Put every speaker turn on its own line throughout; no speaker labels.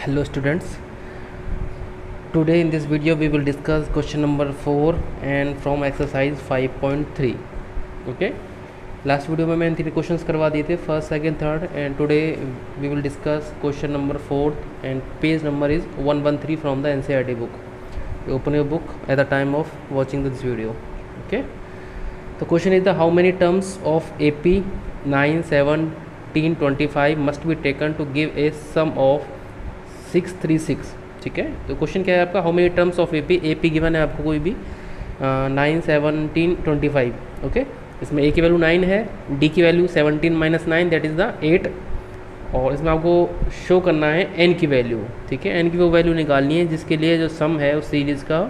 Hello students, today in this video we will discuss question number 4 and from exercise 5.3. okay, last video में मैंने 3 questions करवा दिए थे, first second third, and today we will discuss question number 4 and page number is 113 from the NCERT book. You open your book at the time of watching this video. okay, the question is the how many terms of AP 9, 17, 25 must be taken to give a sum of 636. ठीक है, तो question क्या है आपका, how many terms of AP given है आपको कोई भी 9, 17, 25. ओके, इसमें ए की वैल्यू 9 है, डी की वैल्यू 17 - 9 दैट इज़ द 8, और इसमें आपको शो करना है एन की वैल्यू. ठीक है, एन की वो वैल्यू निकालनी है जिसके लिए जो सम है उस सीरीज़ का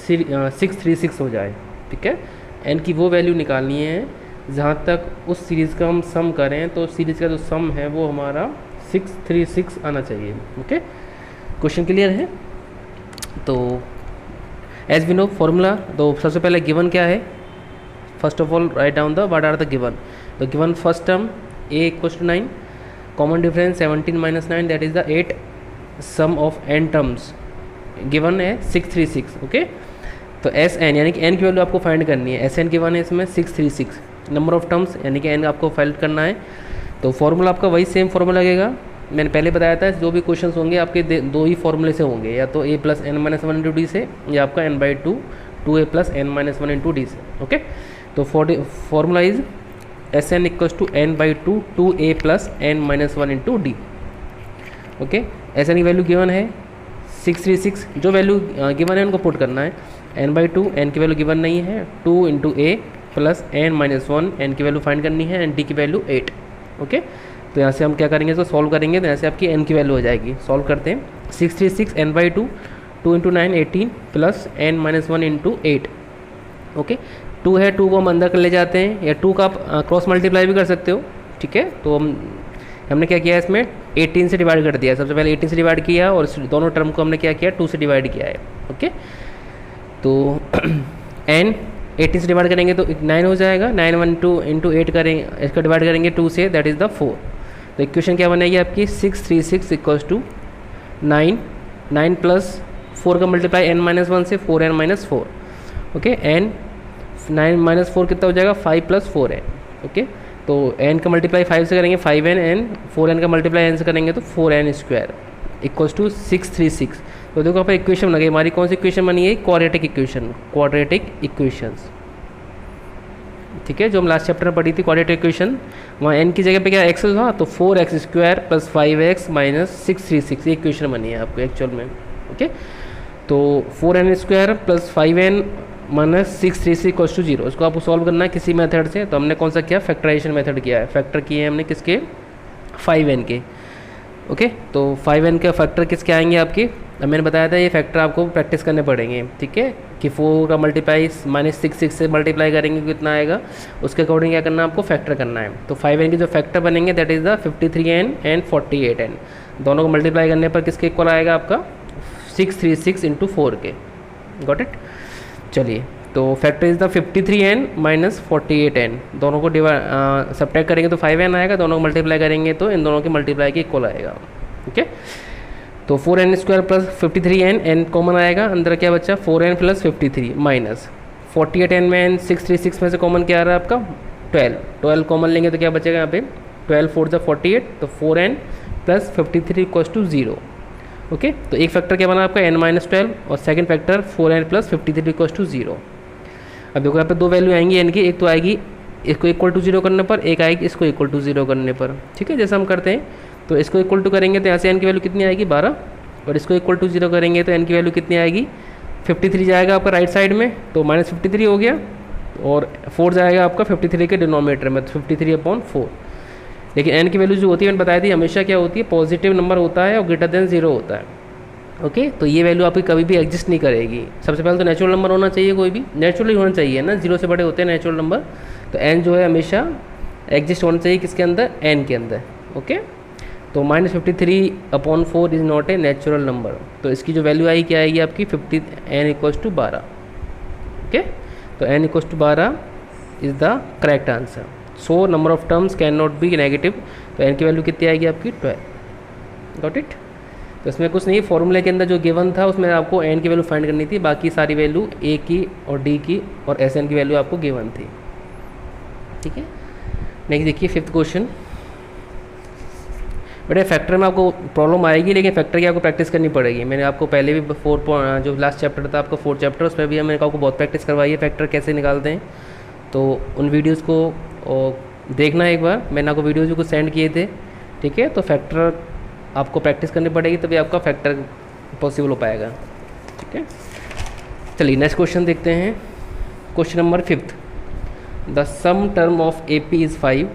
636 हो जाए. ठीक है, एन की वो वैल्यू निकालनी है जहाँ तक उस सीरीज़ का हम सम करें तो सीरीज़ का जो सम है वो हमारा 636 आना चाहिए. ओके, क्वेश्चन क्लियर है. तो एज वी नो फॉर्मूला, तो सबसे पहले गिवन क्या है, first of all write down the what are the given. तो given first term a = 9, common difference 17 - 9 that is the 8, sum of n terms given है 636. Okay, तो एस एन यानी कि एन की वैल्यू आपको फाइंड करनी है. एस एन गिवन है इसमें 636, नंबर ऑफ टर्म्स यानी कि एन आपको फाइंड करना है. तो फॉर्मूला आपका वही सेम फॉर्मूला लगेगा, मैंने पहले बताया था. जो भी क्वेश्चंस होंगे आपके दो ही फॉर्मूले से होंगे, या तो a + n - 1 × d से, या आपका n/2 2a + n - 1 × d से. ओके, तो formula is Sn = n/2 2a + n - 1 × d. Okay, Sn की वैल्यू गिवन है 636, जो वैल्यू गिवन है उनको पुट करना है. n/2 n की वैल्यू गिवन नहीं है, 2 × a + n - 1 n की वैल्यू फाइंड करनी है, एंड d की वैल्यू 8. ओके, तो यहाँ से हम क्या करेंगे, तो सॉल्व करेंगे, तो यहाँ से आपकी n की वैल्यू हो जाएगी. सॉल्व करते हैं. 636 n/2 2 × 9 18 + n - 1 × 8. ओके, 2 है, 2 को हम अंदर कर ले जाते हैं, या 2 का आप क्रॉस मल्टीप्लाई भी कर सकते हो. ठीक है, तो हमने क्या किया, इसमें 18 से डिवाइड कर दिया. सबसे पहले 18 से डिवाइड किया, और दोनों टर्म को हमने क्या किया, 2 से डिवाइड किया है. ओके, तो n 18 से डिवाइड करेंगे तो 9 हो जाएगा. 9 1 2 × 8 करेंगे, इसका डिवाइड करेंगे 2 से, दैट इज़ द 4. तो इक्वेशन क्या बनेगी आपकी, 636 = 9. 9 + 4 का मल्टीप्लाई n - 1 से 4n - 4. ओके, n 9 - 4 कितना हो जाएगा, 5 + 4n. ओके, तो n का मल्टीप्लाई 5 से करेंगे 5n, n 4n का मल्टीप्लाई n से करेंगे तो 4n² = 636. तो देखो आप इक्वेशन बन गई हमारी. कौन सी इक्वेशन बनी है, क्वाड्रेटिक इक्वेशंस. ठीक है, जो हम लास्ट चैप्टर में पढ़ी थी क्वाड्रेटिक इक्वेशन, वहाँ n की जगह पे क्या x था, तो 4x² + 5x - 636 ये इक्वेशन बनी है आपको एक्चुअल में. ओके, तो 4n² + 5n - 636 = 0. इसको आपको सॉल्व करना है किसी मेथड से. तो हमने कौन सा किया, फैक्टराइजेशन मेथड किया है. फैक्टर किए हैं हमने किसके, 5n के. ओके, तो 5n के फैक्टर किसके आएंगे आपके, अब मैंने बताया था ये फैक्टर आपको प्रैक्टिस करने पड़ेंगे. ठीक है, कि 4 का मल्टीप्लाई -6 से मल्टीप्लाई करेंगे कितना आएगा, उसके अकॉर्डिंग क्या करना है आपको, फैक्टर करना है. तो 5n के जो फैक्टर बनेंगे that is the 53n and 48n. दोनों को मल्टीप्लाई करने पर किसके इक्वल आएगा आपका, 636 × 4 के. Got it. चलिए, तो factor is the 53n - 48n. दोनों को सब्ट्रैक्ट करेंगे तो 5n आएगा, दोनों को मल्टीप्लाई करेंगे तो इन दोनों के मल्टीप्लाई के इक्वल आएगा. ओके, तो 4n² + 53n, n कॉमन आएगा, अंदर क्या बच्चा 4n + 53 माइनस 48n में 636 में से कॉमन क्या आ रहा है आपका, 12 कॉमन लेंगे तो क्या बचेगा यहाँ पे, 12 4 = 48, तो 4n + 53 = 0. ओके, तो एक फैक्टर क्या बना आपका n - 12, और सेकंड फैक्टर 4n + 53 = 0. अब देखो यहाँ पे दो वैल्यू आएंगी n की, एक तो आएगी इसको = 0 करने पर, एक आएगी इसको = 0 करने पर. ठीक है, जैसा हम करते हैं, तो इसको = करेंगे तो यहाँ से n की वैल्यू कितनी आएगी, 12, और इसको = 0 करेंगे तो n की वैल्यू कितनी आएगी, 53 जाएगा आपका राइट साइड में, तो -53 हो गया, और 4 जाएगा आपका 53 के डिनोमिनेटर में, तो 53/4. लेकिन n की वैल्यू जो होती है मैंने बताई थी हमेशा क्या होती है, पॉजिटिव नंबर होता है और >0 होता है. ओके, तो ये वैल्यू आपकी कभी भी एग्जिस्ट नहीं करेगी. सबसे पहले तो नेचुरल नंबर होना चाहिए, कोई भी नेचुरली होना चाहिए ना, 0 से बड़े होते हैं नेचुरल नंबर. तो n जो है हमेशा एग्जिस्ट होना चाहिए किसके अंदर, n के अंदर. ओके, तो -53/4 is not a natural number. तो इसकी जो वैल्यू आएगी क्या आएगी आपकी, n = 12. ओके, तो n = 12 is the correct answer. So number of terms can not be negative. तो n की वैल्यू कितनी आएगी आपकी, 12. Got it. तो इसमें कुछ नहीं, फॉर्मूले के अंदर जो गिवन था उसमें आपको एन की वैल्यू फाइंड करनी थी, बाकी सारी वैल्यू ए की और डी की और एस एन की वैल्यू आपको गिवन थी। ठीक है, नेक्स्ट देखिए 5th क्वेश्चन। बेटा फैक्टर में आपको प्रॉब्लम आएगी, लेकिन फैक्टर की आपको प्रैक्टिस करनी पड़ेगी। मैंने आपको पहले भी जो लास्ट चैप्टर था आपका 4th चैप्टर, उसमें भी मैंने आपको बहुत प्रैक्टिस करवाई है फैक्टर कैसे निकालते हैं। तो उन वीडियोस को देखना एक बार, मैंने आपको वीडियोज़ भी कुछ सेंड किए थे। ठीक है, तो फैक्टर आपको प्रैक्टिस करनी पड़ेगी, तभी आपका फैक्टर पॉसिबल हो पाएगा। ठीक है, चलिए नेक्स्ट क्वेश्चन देखते हैं। Question number 5th। The sum term of A P is 5,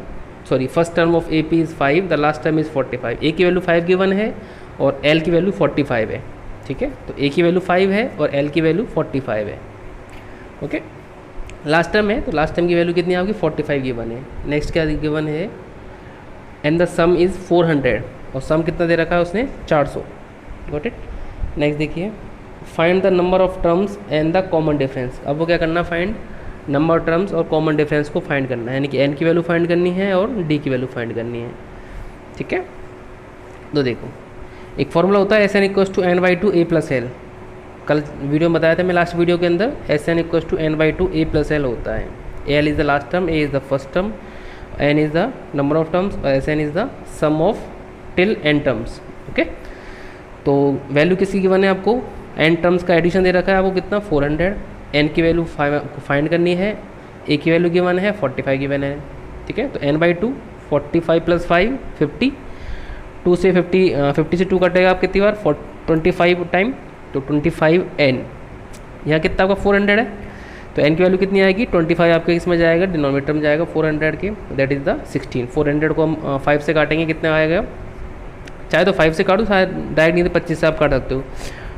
sorry first term of A P is 5, the last term is 45। A की वैल्यू 5 गिवन है और एल की वैल्यू 45 है। ठीक है, तो ए की वैल्यू 5 है और एल की वैल्यू 45 है। ओके, लास्ट टर्म है तो लास्ट टर्म की वैल्यू कितनी होगी, 45 गिवन है। नेक्स्ट क्या गिवन है, एंड द सम इज़ 400, और सम कितना दे रखा है उसने, 400। Got it. नेक्स्ट देखिए, find the number of terms and the common difference. अब वो क्या करना, फाइंड नंबर टर्म्स और कॉमन डिफरेंस को फाइंड करना है, यानी कि एन की वैल्यू फाइंड करनी है और डी की वैल्यू फाइंड करनी है। ठीक है, तो देखो एक फॉर्मूला होता है S N equals to N by two A plus L. कल वीडियो में बताया था मैं, लास्ट वीडियो के अंदर, S N equals to N by two A plus L होता है। L is the last term, A is the first term, N is the number of terms और S N is the sum of till N terms. Okay, तो value किसकी given है आपको, N terms का addition दे रखा है आपको कितना, 400। एन की वैल्यू फाइंड करनी है, ए की वैल्यू गिवन है 45 गिवन है। ठीक है, तो एन बाई टू 45 प्लस 5 50, 2 से 50 से 2 कटेगा आप कितनी बार, 25 टाइम, तो 25 एन। यहाँ कितना आपका 400 है, तो एन की वैल्यू कितनी आएगी, 25 आपके इसमें जाएगा, डिनोमिनेटर में जाएगा 400 के, दैट इज़ द 16। 400 को हम 5 से काटेंगे, कितना आएगा, चाहे तो 5 से काटो, शायद डायरेक्ट नहीं तो 25 से आप काट सकते हो।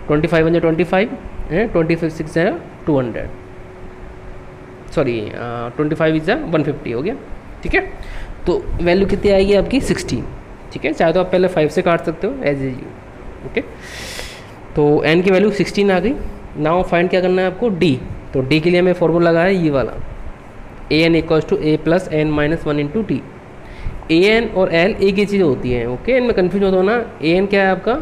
25 बन जाए 25 है, 26 6 है 200, सॉरी 25 इज 150 हो गया। ठीक है, तो वैल्यू कितनी आएगी आपकी 16। ठीक है, चाहे तो आप पहले 5 से काट सकते हो एज यू। ओके, तो एन की वैल्यू 16 आ गई। नाउ फाइंड क्या करना है आपको, डी। तो डी के लिए हमें फॉर्मूला लगाया ये वाला, A N equals to A plus N minus 1 into T. A N और एल एक ही चीज़ होती हैं। ओके, इनमें कन्फ्यूज होता हो ना, ए एन क्या है आपका,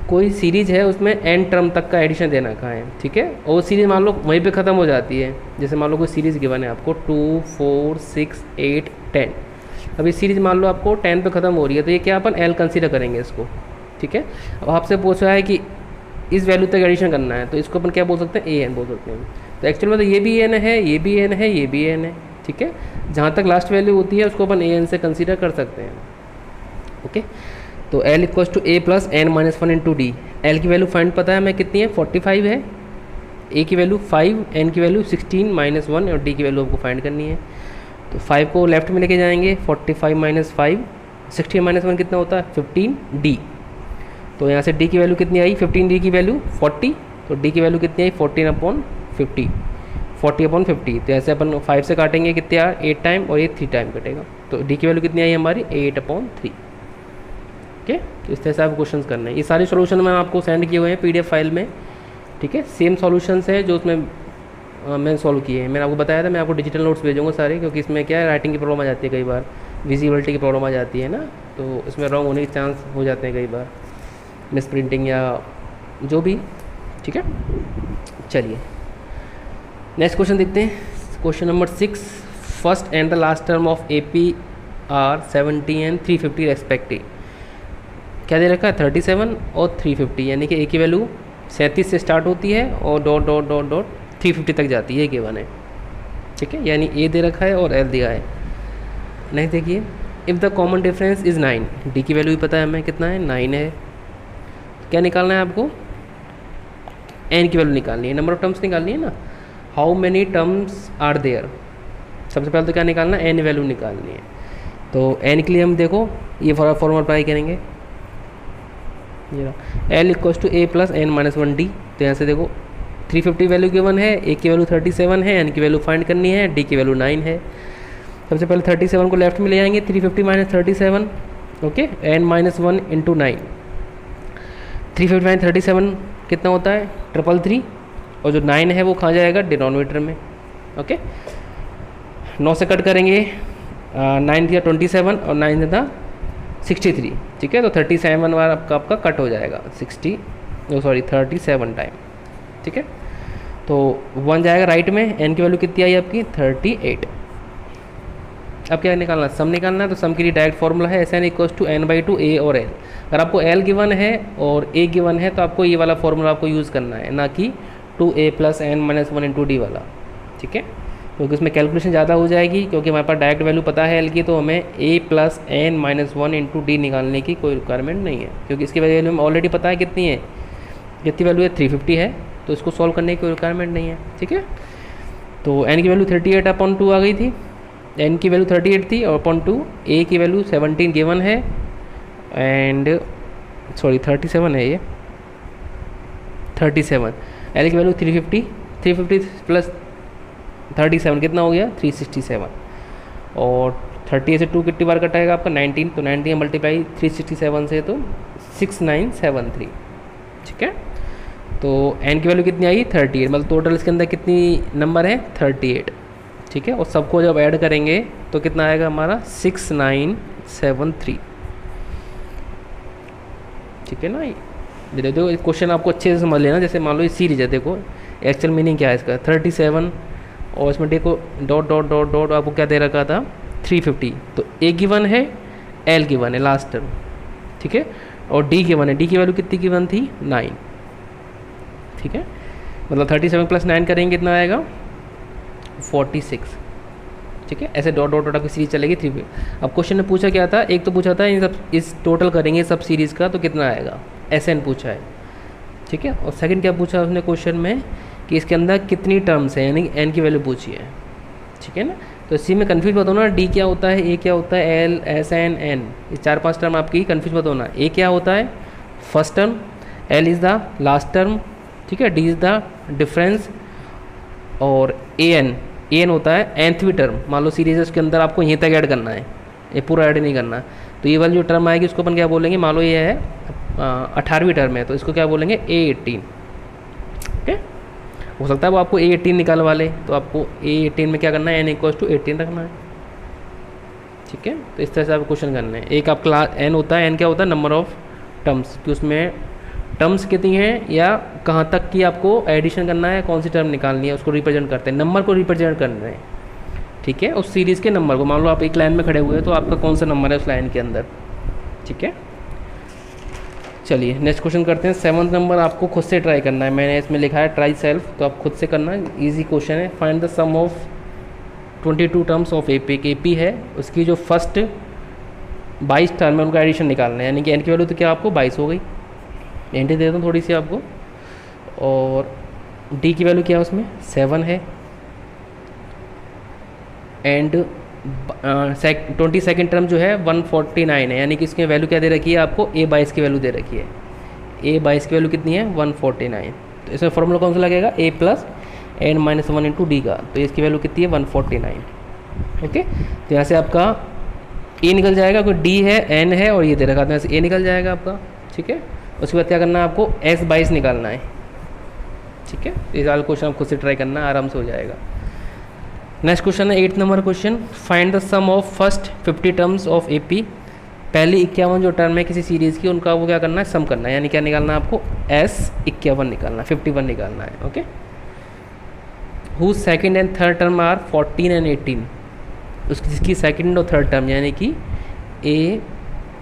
कोई सीरीज है उसमें एन टर्म तक का एडिशन देना का है। ठीक है, और सीरीज मान लो वहीं पे ख़त्म हो जाती है। जैसे मान लो कोई सीरीज़ गिवन है आपको 2 4 6 8 10, अभी सीरीज मान लो आपको 10 पे ख़त्म हो रही है, तो ये क्या अपन एल कंसीडर करेंगे इसको। ठीक है, अब आपसे पूछा है कि इस वैल्यू तक एडिशन करना है, तो इसको अपन क्या बोल सकते हैं, ए एन बोल सकते हैं। तो एक्चुअल में तो ये भी एन है, ये भी एन है, ये भी एन है। ठीक है, जहाँ तक लास्ट वैल्यू होती है उसको अपन ए एन से कंसीडर कर सकते हैं। ओके, तो L equals to A plus N minus 1 into D. L की वैल्यू फाइंड पता है हमें कितनी है, 45 है, ए की वैल्यू 5, एन की वैल्यू 16 माइनस 1 और डी की वैल्यू आपको फाइंड करनी है। तो 5 को लेफ्ट में लेके जाएंगे, 45 माइनस 5, 16 माइनस 1 कितना होता है 15 डी। तो यहाँ से डी की वैल्यू कितनी आई, 15 डी की वैल्यू 40, तो डी की वैल्यू कितनी आई 14/50, 40/50। तो ऐसे अपन 5 से काटेंगे कितने यार 8 टाइम और ये 3 टाइम कटेगा, तो डी की वैल्यू कितनी आई हमारी 8/3। ओके, तो इस तरह से आपको क्वेश्चन करना है। ये सारे सॉल्यूशन मैं आपको सेंड किए हुए हैं पीडीएफ फाइल में। ठीक है, सेम सॉल्यूशंस है जो उसमें मैंने सॉल्व किए हैं। मैंने आपको बताया था मैं आपको डिजिटल नोट्स भेजूंगा सारे, क्योंकि इसमें क्या है राइटिंग की प्रॉब्लम आ जाती है, कई बार विजिबिलिटी की प्रॉब्लम आ जाती है ना, तो इसमें रॉन्ग होने के चांस हो जाते हैं कई बार, मिस प्रिंटिंग या जो भी। ठीक है, चलिए नेक्स्ट क्वेश्चन देखते हैं। Question number 6, first and the last term of A P R 70 and 350 respective. क्या दे रखा है 37 और 350, यानी कि ए की वैल्यू 37 से स्टार्ट होती है और डॉट डॉट डॉट डॉट 350 तक जाती है, गिवन है। ठीक है, यानी ए दे रखा है और एल दिया है। नेक्स्ट देखिए, if the common difference is 9, D की वैल्यू भी पता है हमें कितना है 9 है। क्या निकालना है आपको, एन की वैल्यू निकालनी है, नंबर ऑफ टर्म्स निकालनी है ना, how many terms are there. सबसे पहले तो क्या निकालना है, एन वैल्यू निकालनी है। तो एन के लिए हम देखो ये फॉर्मूला अप्लाई करेंगे, ये L equals to A plus N minus 1 D. तो यहाँ से देखो 350 वैल्यू गिवन है, ए की वैल्यू 37 है, एन की वैल्यू फाइंड करनी है, डी की वैल्यू 9 है। सबसे पहले 37 को लेफ्ट में ले आएंगे, 350 minus 37, okay, N minus 1 into 9। 350 minus 37 कितना होता है 333, और जो 9 है वो कहाँ जाएगा डिनोमिनेटर में। ओके, 9 से कट करेंगे, 9 दिया 27 और 9 था 63, ठीक है। तो 37 बार आपका कट हो जाएगा 37 टाइम, ठीक है। तो 1 जाएगा राइट में, n की वैल्यू कितनी आई आपकी 38। अब क्या निकालना है, सम निकालना है। तो सम के लिए डायरेक्ट फॉर्मूला है SN = n/2 a और l। अगर आपको l गिवन है और a गिवन है तो आपको ये वाला फॉर्मूला आपको यूज़ करना है, ना कि 2a + n - 1 × d वाला, ठीक है। क्योंकि उसमें कैलकुलेशन ज़्यादा हो जाएगी, क्योंकि हमारे पास डायरेक्ट वैल्यू पता है l की, तो हमें a + n - 1 × d निकालने की कोई रिक्वायरमेंट नहीं है, क्योंकि इसकी वैल्यू हमें ऑलरेडी पता है कितनी है, कितनी वैल्यू है 350 है, तो इसको सॉल्व करने की कोई रिक्वायरमेंट नहीं है, ठीक है। तो n की वैल्यू 38/2 आ गई थी, n की वैल्यू 38 थी और अपॉन 2, a की वैल्यू 17 गिवन है एंड 37 है ये 37, l की वैल्यू 350 प्लस 37 कितना हो गया 367, और 38 से 2 कितनी बार कटाएगा आपका 19, तो 19 मल्टीप्लाई 367 से तो 6973, ठीक है। तो n की वैल्यू कितनी आई 38, मतलब टोटल इसके अंदर कितनी नंबर है 38, ठीक है। और सबको जब ऐड करेंगे तो कितना आएगा हमारा 6973, ठीक है ना। ये देखो क्वेश्चन आपको अच्छे से समझ लेना। जैसे मान लो ये सीरीज है, देखो एक्चुअल मीनिंग क्या है इसका 37, और इसमें देखो डॉट डॉट डॉट डॉट आपको क्या दे रखा था 350, तो a गिवन है, l गिवन है लास्ट टर्म, ठीक है, और d गिवन है, d की वैल्यू कितनी गिवन थी 9, ठीक है। मतलब 37 + 9 करेंगे कितना आएगा 46, ठीक है। ऐसे डॉट डॉट डॉट आपकी सीरीज चलेगी 3 पे। अब क्वेश्चन ने पूछा क्या था, एक तो पूछा था इन सब इस टोटल करेंगे सब सीरीज़ का तो कितना आएगा, SN पूछा है, ठीक है। और सेकंड क्या पूछा उसने क्वेश्चन में कि इसके अंदर कितनी टर्म्स है, यानी n की वैल्यू पूछी है, ठीक है ना। तो इसी में कन्फ्यूज मत होना, d क्या होता है, a क्या होता है, l, SN, n, ये 4-5 टर्म आपकी कन्फ्यूज मत होना। a क्या होता है first term, l is the last term, ठीक है, d इज़ द डिफरेंस, और an होता है nthवी टर्म। मान लो सीरीज के अंदर आपको यहीं तक ऐड करना है, ये पूरा ऐड नहीं करना, तो ये वाली जो टर्म आएगी उसको अपन क्या बोलेंगे, मान लो ये है 18वीं टर्म है तो इसको क्या बोलेंगे A18, ठीक है। हो सकता है वो आपको A18 निकालवा ले, तो आपको A18 में क्या करना है n = 18 रखना है, ठीक है। तो इस तरह से आपको क्वेश्चन करना है। एक आपका n होता है, n क्या होता है नंबर ऑफ टर्म्स, कि उसमें टर्म्स कितनी हैं या कहाँ तक की आपको एडिशन करना है, कौन सी टर्म निकालनी है, उसको रिप्रेजेंट करते हैं, नंबर को रिप्रेजेंट कर रहे हैं, ठीक है। उस सीरीज़ के नंबर को, मान लो आप एक लाइन में खड़े हुए हैं तो आपका कौन सा नंबर है उस लाइन के अंदर, ठीक है। चलिए नेक्स्ट क्वेश्चन करते हैं। 7th नंबर आपको खुद से ट्राई करना है, मैंने इसमें लिखा है ट्राई सेल्फ, तो आप खुद से करना है, ईजी क्वेश्चन है। Find the sum of 22 terms of AP है, उसकी जो फर्स्ट 22 टर्म है उनका एडिशन निकालना है, यानी कि n की वैल्यू तो क्या आपको 22 हो गई, एंट्री दे देता हूँ थोड़ी सी आपको, और d की वैल्यू क्या है उसमें 7 है, एंड 22nd टर्म जो है 149 है, यानी कि इसकी वैल्यू क्या दे रखी है आपको A22 की वैल्यू दे रखी है, A22 की वैल्यू कितनी है 149। तो इसमें फॉर्मूला कौन सा लगेगा a + n - 1 × d का, तो इसकी वैल्यू कितनी है 149, ओके। तो यहाँ से आपका a निकल जाएगा, कोई d है n है और ये दे रखा, तो यहाँ से a निकल जाएगा आपका, ठीक है। उसके बाद क्या करना है आपको S22 निकालना है, ठीक है। इस वाला क्वेश्चन आप खुद से ट्राई करना, आराम से हो जाएगा। नेक्स्ट क्वेश्चन है 8th number question. Find the sum of first 50 terms of AP। पहली 51 जो टर्म है किसी सीरीज़ की, उनका वो क्या करना है सम करना है, यानी क्या निकालना है आपको S51 निकालना है, 51 निकालना है, okay. Whose second and third term are 14 and 18। उसकी जिसकी सेकंड और थर्ड टर्म, यानी कि A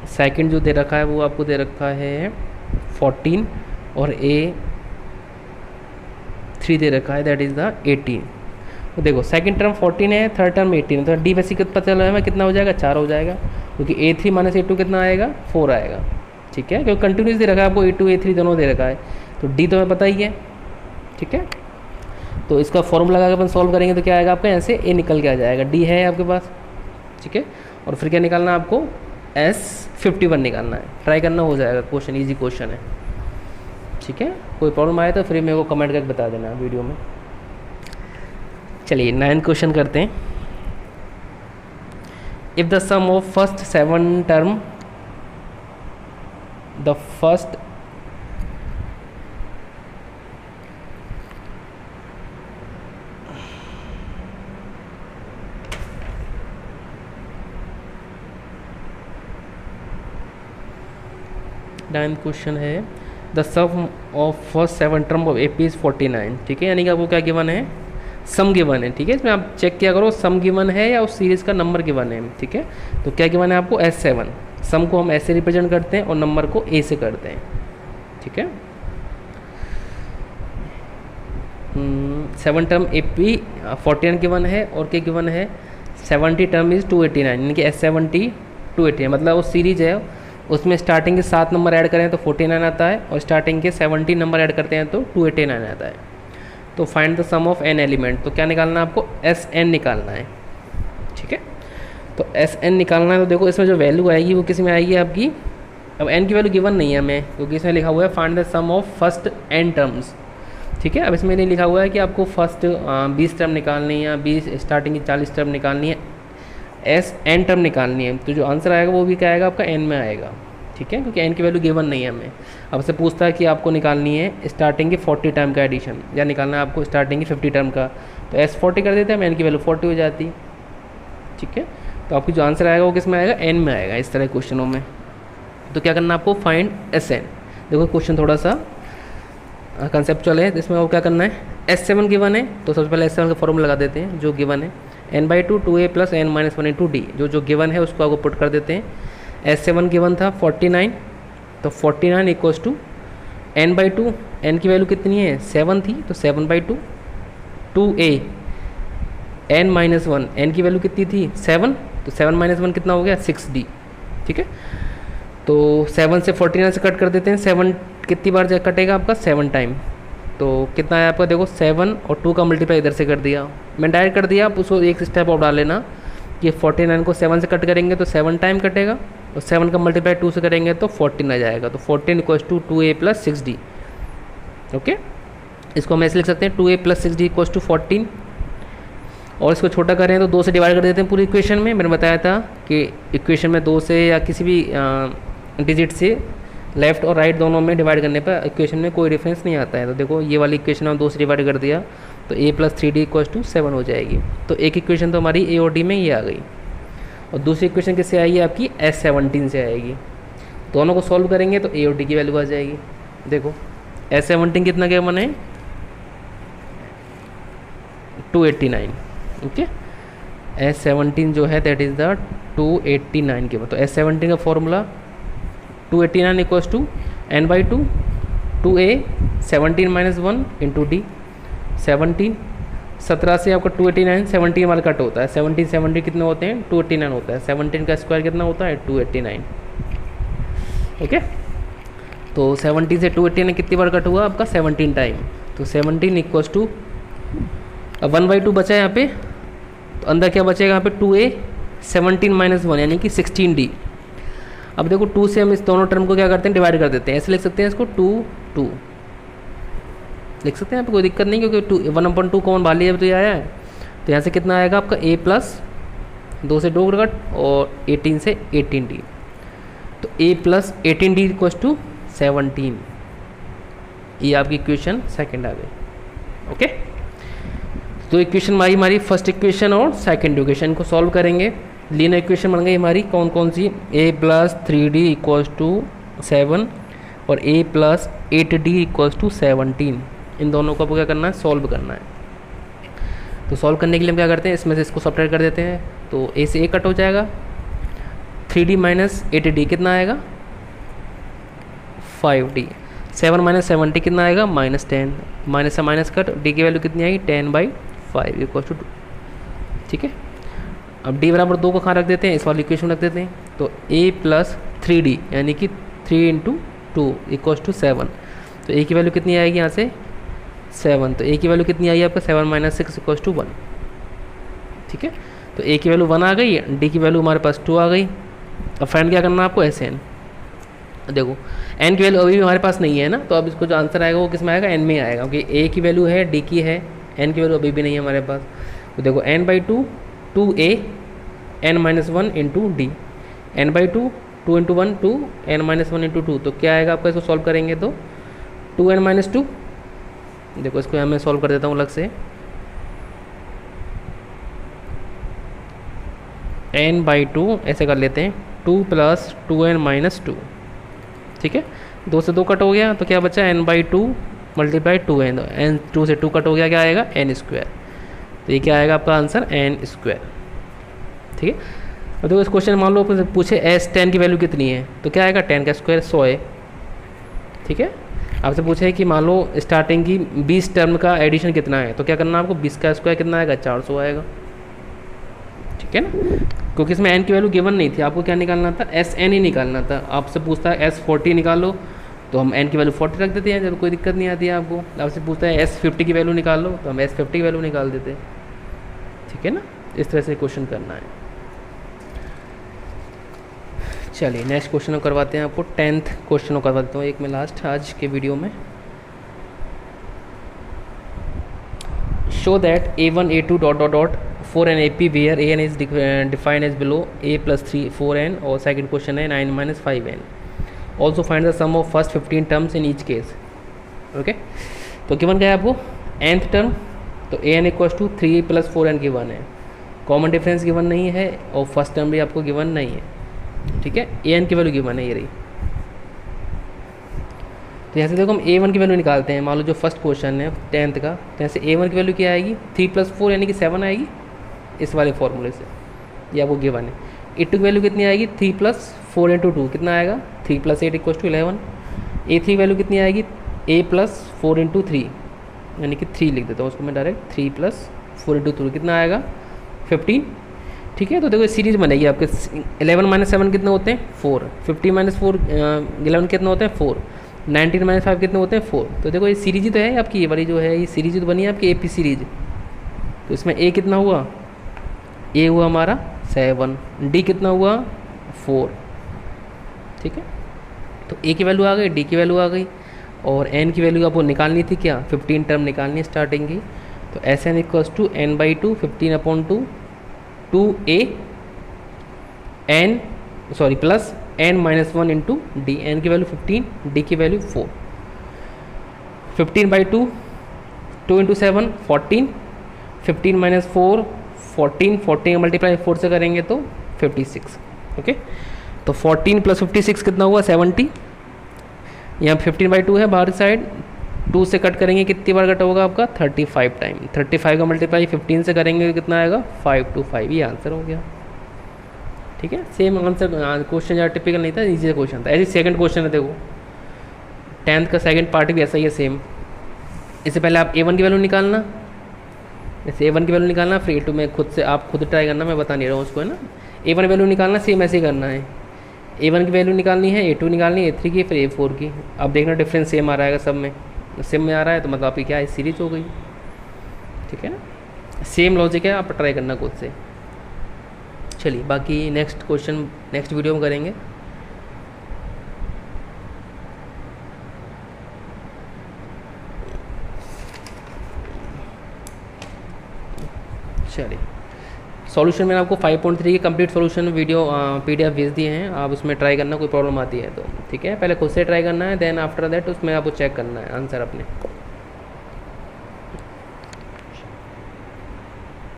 सेकंड जो दे रखा है वो आपको दे रखा है 14 और A3 दे रखा है दैट इज़ द 18। तो देखो सेकंड टर्म 14 है, थर्ड टर्म 18 है, तो d बेसिक पता चला है कितना हो जाएगा 4 हो जाएगा, क्योंकि A3 - A2 कितना आएगा 4 आएगा, ठीक है। क्योंकि कंटिन्यूस दे रखा है आपको A2 A3 दोनों दे रखा है, तो d तो हमें पता ही है, ठीक है। तो इसका फॉर्मूला लगा के अपन सॉल्व करेंगे तो क्या आएगा आपका, यहाँ से a निकल के आ जाएगा, d है आपके पास, ठीक है। और फिर क्या निकालना है आपको S51 निकालना है, ट्राई करना हो जाएगा, क्वेश्चन ईजी क्वेश्चन है, ठीक है। कोई प्रॉब्लम आए तो फिर मेरे को कमेंट करके बता देना वीडियो में। चलिए 9th क्वेश्चन करते हैं। If the sum of first 7 term, the first ninth question है the sum of first 7 term of AP is 49, ठीक है, यानी कि आपको क्या गिवन है, सम गिवन है, ठीक है। इसमें आप चेक किया करो सम गिवन है या उस सीरीज़ का नंबर गिवन है, ठीक है। तो क्या गिवन है आपको, S7, सम को हम ऐसे रिप्रेजेंट करते हैं और नंबर को A से करते हैं, ठीक है। 7 टर्म AP 49 गिवन है और क्या गिवन है, 70 टर्म इज़ 289, यानी कि S70 280, मतलब वो सीरीज है उसमें स्टार्टिंग के 7 नंबर ऐड करें तो 49 आता है और स्टार्टिंग के 70 नंबर ऐड करते हैं तो 289 आता है। तो find the sum of n element, तो क्या निकालना है आपको, Sn निकालना है, ठीक है। तो Sn निकालना है, तो देखो इसमें जो वैल्यू आएगी वो किस में आएगी आपकी, अब n की वैल्यू गिवन नहीं है हमें क्योंकि इसमें लिखा हुआ है find the sum of first n terms, ठीक है। अब इसमें नहीं लिखा हुआ है कि आपको फर्स्ट 20 टर्म निकालनी है या 20 स्टार्टिंग की 40 टर्म निकालनी है, Sn टर्म निकालनी है। तो जो आंसर आएगा वो भी क्या आएगा आपका n में आएगा, ठीक है, क्योंकि n की वैल्यू गिवन नहीं है हमें। अब से पूछता है कि आपको निकालनी है स्टार्टिंग की 40 टर्म का एडिशन या निकालना है आपको स्टार्टिंग की 50 टर्म का, तो S40 कर देते हैं, n की वैल्यू 40 हो जाती, ठीक है। तो आपकी जो आंसर आएगा वो किस में आएगा, n में आएगा इस तरह क्वेश्चनों में। तो क्या करना है आपको, फाइंड Sn। देखो क्वेश्चन थोड़ा सा कंसेप्चुअल है, इसमें वो क्या करना है, S7 गिवन है तो सबसे पहले S7 का फॉर्मूला लगा देते हैं जो गिवन है, n/2 2a + n - 1 × d, जो गिवन है उसको आपको पुट कर देते हैं। S7 गिवन था 49, तो 49 = n/2, n की वैल्यू कितनी है 7 थी तो 7/2, 2a n - 1, n की वैल्यू कितनी थी 7, तो 7 - 1 कितना हो गया 6d, ठीक है। तो 7 से 49 से कट कर देते हैं, 7 कितनी बार कटेगा आपका 7 टाइम, तो कितना है आपका, देखो 7 और 2 का मल्टीप्लाई इधर से कर दिया, मैं डायरेक्ट कर दिया, आप उसको एक स्टेप और डाल लेना कि 49 को 7 से कट करेंगे तो 7 टाइम कटेगा और 7 का मल्टीप्लाई 2 से करेंगे तो 14 आ जाएगा, तो 14 = 2a + 6d, ओके। इसको हम ऐसे लिख सकते हैं 2a + 6d = 14, और इसको छोटा करें तो 2 से डिवाइड कर देते हैं पूरी इक्वेशन में। मैंने बताया था कि इक्वेशन में 2 से या किसी भी डिजिट से लेफ़्ट और राइट दोनों में डिवाइड करने पर इक्वेशन में कोई डिफरेंस नहीं आता है। तो देखो ये वाली इक्वेशन हम 2 से डिवाइड कर दिया तो a + 3d = 7 हो जाएगी। तो एक इक्वेशन तो हमारी a और d में ये आ गई, और दूसरी इक्वेशन किससे आएगी आपकी, S17 से आएगी। दोनों को सॉल्व करेंगे तो a और d की वैल्यू आ जाएगी। देखो S17 कितना क्या बने 289, ओके। S17 जो है दैट इज़ द 289 के, तो S17 का फॉर्मूला 289 = n/2 2a 17 - 1 × d, 17 से आपका 289 17 वाला कट होता है, 17 कितने होते हैं 289 होता है, 17 का स्क्वायर कितना होता है 289, ओके। तो 17 से 289 कितनी बार कट हुआ आपका 17 टाइम, तो 17 = अब 1/2 बचा है यहाँ पे, तो अंदर क्या बचेगा यहाँ पे 2a 17 - 1 यानी कि 16d। अब देखो 2 से हम इस दोनों टर्म को क्या करते हैं डिवाइड कर देते हैं, ऐसे लिख सकते हैं इसको 2 लिख सकते हैं, यहाँ पे कोई दिक्कत नहीं क्योंकि 1/2 कॉमन बाहर लिया तो ये आया है। तो यहाँ से कितना आएगा आपका a + 2 से 2 कट और 18 से 18d, तो a + 18d = 17, ये आपकी इक्वेशन सेकंड आ गई, ओके। तो इक्वेशन हमारी फर्स्ट इक्वेशन और सेकंड इक्वेशन को सॉल्व करेंगे। लीनियर इक्वेशन बन गई हमारी कौन कौन सी, a + 3d = 7 और a + 8d = 17। इन दोनों को आपको क्या करना है सॉल्व करना है। तो सॉल्व करने के लिए हम क्या करते हैं, इसमें से इसको सब्ट्रैक्ट कर देते हैं, तो a से a कट हो जाएगा, 3d - 8d कितना आएगा 5d, 7 - 70 कितना आएगा -10, माइनस से माइनस कट, d की वैल्यू कितनी आएगी 10/5 = 2, ठीक है। अब d = 2 को कहाँ रख देते हैं, इस वाली इक्वेशन रख देते हैं, तो a + 3d यानी कि 3 × 2 = 7, तो a की वैल्यू कितनी आएगी यहाँ से 7, तो a की वैल्यू कितनी आई आपका 7 - 6 = 1, ठीक है। तो a की वैल्यू 1 आ गई, d की वैल्यू हमारे पास 2 आ गई। अब फ्रेंड क्या करना है आपको Sn, देखो n की वैल्यू अभी भी हमारे पास नहीं है ना, तो अब इसको जो आंसर आएगा वो किस में आएगा n में आएगा, क्योंकि a की वैल्यू है d की है, n की वैल्यू अभी भी नहीं है हमारे पास। तो देखो n/2 2a n - 1 × d, n/2 2 × 1 2 n - 1 × 2, तो क्या आएगा आपका, इसको सॉल्व करेंगे तो 2n - 2, देखो इसको यहाँ मैं सॉल्व कर देता हूँ अलग से, n/2 ऐसे कर लेते हैं 2 + 2n - 2, ठीक है, 2 से 2 कट हो गया तो क्या बचा n/2 मल्टीप्लाई 2n, n 2 से 2 कट हो गया, क्या आएगा n²। तो ये क्या आएगा आपका आंसर n²। ठीक है, और देखो इस क्वेश्चन मान लो पूछे s10 की वैल्यू कितनी है, तो क्या आएगा 10 का स्क्वायर 100 है। ठीक है, आपसे पूछे कि मान लो स्टार्टिंग की 20 टर्म का एडिशन कितना है, तो क्या करना है आपको, 20 का स्क्वायर कितना आएगा, 400 आएगा। ठीक है ना, क्योंकि इसमें n की वैल्यू गिवन नहीं थी, आपको क्या निकालना था, SN ही निकालना था। आपसे पूछता है S40 निकालो, तो हम n की वैल्यू 40 रख देते हैं, जब कोई दिक्कत नहीं आती है आपको। आपसे पूछता है S50 की वैल्यू निकाल लो, तो हम S50 की वैल्यू निकाल देते हैं। ठीक है ना, इस तरह से क्वेश्चन करना है। चलिए नेक्स्ट क्वेश्चन करवाते हैं आपको, 10th क्वेश्चन करवा देता हूँ एक में लास्ट आज के वीडियो में। Show that A1 A2 dot dot dot 4n AP where AN is defined as below A + 3 4n, और सेकंड क्वेश्चन है 9 - 5n। Also find the sum of first 15 terms in each case. Okay, तो given क्या है आपको, nth term तो AN = 3 + 4n given है, common difference given नहीं है, और फर्स्ट टर्म भी आपको गिवन नहीं है। ठीक है, AN की वैल्यू गिवन है ये रही। तो यहाँ से देखो हम A1 की वैल्यू निकालते हैं। मान लो जो फर्स्ट क्वेश्चन है 10th का, तो यहाँ से A1 की वैल्यू क्या आएगी, 3 + 4 यानी कि 7 आएगी इस वाले फॉर्मूले से, ये आपको गिवन है। A2 की वैल्यू कितनी आएगी, 3 + 4 × 2 कितना आएगा, 3 + 8 = 11। A3 वैल्यू कितनी आएगी, A + 4 × 3 यानी कि 3 लिख देता हूँ उसको मैं डायरेक्ट, 3 + 4 × 3 कितना आएगा, 15। ठीक है, तो देखो सीरीज बनेगी आपके 11 - 7 कितने होते हैं, 4, 50 - 4 11 कितने होते हैं, 4, 19 - 5 कितने होते हैं, 4। तो देखो ये सीरीज ही तो है आपकी, ये वाली जो है ये सीरीज तो बनी है आपकी AP सीरीज। तो इसमें A कितना हुआ, A हुआ हमारा 7, D कितना हुआ 4। ठीक है, तो A की वैल्यू आ गई, D की वैल्यू आ गई, और N की वैल्यू आपको निकालनी थी क्या, 15 टर्म निकालनी है स्टार्टिंग की। तो SN = n/2 15/2 2A n sorry plus n - 1 × D। n की वैल्यू 15, D की वैल्यू 4। 15/2 2 × 7 14, 15 - 4 14, 14 मल्टीप्लाई 4 से करेंगे तो 56। ओके, तो 14 + 56 कितना हुआ, 70। यहाँ 15/2 है बाहर साइड, 2 से कट करेंगे कितनी बार कट होगा आपका, 35 टाइम। 35 का मल्टीप्लाई 15 से करेंगे तो कितना आएगा, 5 × 5, ये आंसर हो गया। ठीक है, सेम आंसर, क्वेश्चन ज़्यादा टिपिकल नहीं था, इजी क्वेश्चन था। ऐसे सेकंड क्वेश्चन है, देखो 10th का सेकंड पार्ट भी ऐसा ही है सेम। इससे पहले आप A1 की वैल्यू निकालना, जैसे A1 की वैल्यू निकालना, फिर A2 में खुद से आप खुद ट्राई करना, मैं बता नहीं रहा हूँ उसको, है ना। A1 वैल्यू निकालना सेम ऐसे ही करना है, A1 की वैल्यू निकालनी है, A2 निकालनी है, A3 की, फिर A4 की। अब देखना डिफरेंस सेम आ रहा है, सब में सेम में आ रहा है तो मतलब आपकी क्या है, सीरीज हो गई। ठीक है ना, सेम लॉजिक है, आप ट्राई करना खुद से। चलिए बाकी नेक्स्ट क्वेश्चन नेक्स्ट वीडियो में करेंगे। चलिए सॉल्यूशन मैंने आपको 5.3 की कंप्लीट सॉल्यूशन वीडियो PDF भेज दिए हैं, आप उसमें ट्राई करना, कोई प्रॉब्लम आती है तो। ठीक है, पहले खुद से ट्राई करना है, देन आफ्टर दैट उसमें आपको चेक करना है आंसर अपने।